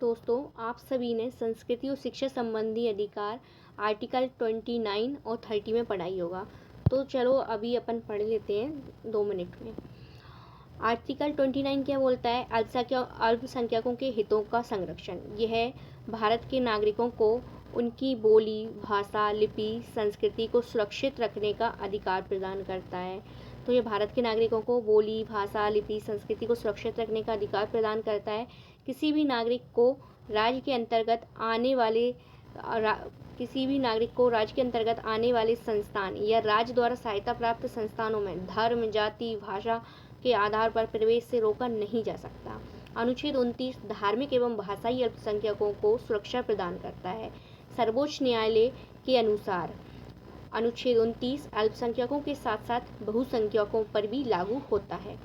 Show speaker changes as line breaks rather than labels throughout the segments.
दोस्तों, आप सभी ने संस्कृति और शिक्षा संबंधी अधिकार आर्टिकल 29 और 30 में पढ़ाई होगा। तो चलो अभी अपन पढ़ लेते हैं 2 मिनट में। आर्टिकल 29 क्या बोलता है? अल्पसंख्यकों के हितों का संरक्षण। यह भारत के नागरिकों को उनकी बोली, भाषा, लिपि, संस्कृति को सुरक्षित रखने का अधिकार प्रदान करता है। तो ये भारत के नागरिकों को बोली, भाषा, लिपि, संस्कृति को सुरक्षित रखने का अधिकार प्रदान करता है। किसी भी नागरिक को राज्य के अंतर्गत आने वाले संस्थान या राज्य द्वारा सहायता प्राप्त संस्थानों में धर्म, जाति, भाषा के आधार पर प्रवेश से रोका नहीं जा सकता। अनुच्छेद 29 धार्मिक एवं भाषाई अल्पसंख्यकों को सुरक्षा प्रदान करता है। सर्वोच्च न्यायालय के अनुसार अनुच्छेद 29 अल्पसंख्यकों के साथ साथ बहुसंख्यकों पर भी लागू होता है।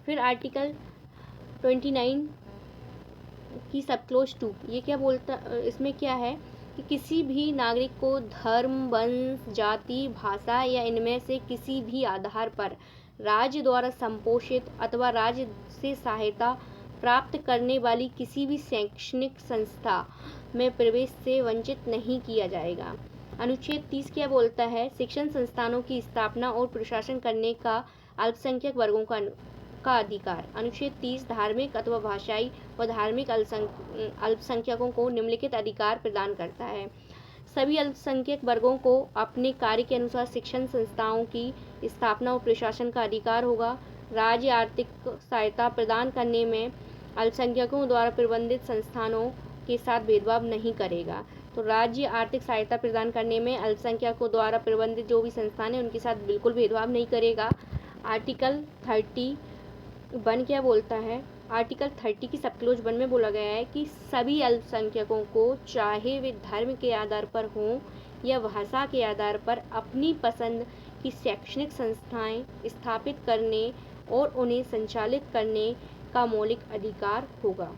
फिर आर्टिकल 29 की सब क्लोज 2 ये क्या बोलता, इसमें क्या है कि किसी भी नागरिक को धर्म, वंश, जाति, भाषा या इनमें से किसी भी आधार पर राज्य द्वारा संपोषित अथवा राज्य से सहायता प्राप्त करने वाली किसी भी शैक्षणिक संस्था में प्रवेश से वंचित नहीं किया जाएगा। अनुच्छेद 30 क्या बोलता है? शिक्षण संस्थानों की स्थापना और प्रशासन करने का अल्पसंख्यक वर्गों का अधिकार। अनुच्छेद 30 धार्मिक अथवा भाषाई व धार्मिक अल्पसंख्यकों को निम्नलिखित अधिकार प्रदान करता है। सभी अल्पसंख्यक वर्गों को अपने कार्य के अनुसार शिक्षण संस्थाओं की स्थापना और प्रशासन का अधिकार होगा। राज्य आर्थिक सहायता प्रदान करने में अल्पसंख्यकों द्वारा प्रबंधित संस्थानों के साथ भेदभाव नहीं करेगा। तो राज्य आर्थिक सहायता प्रदान करने में अल्पसंख्यकों द्वारा प्रबंधित जो भी संस्थान है उनके साथ बिल्कुल भेदभाव नहीं करेगा। आर्टिकल 31 क्या बोलता है? आर्टिकल 30 की सब क्लोज 1 में बोला गया है कि सभी अल्पसंख्यकों को, चाहे वे धर्म के आधार पर हों या भाषा के आधार पर, अपनी पसंद की शैक्षणिक संस्थाएं स्थापित करने और उन्हें संचालित करने का मौलिक अधिकार होगा।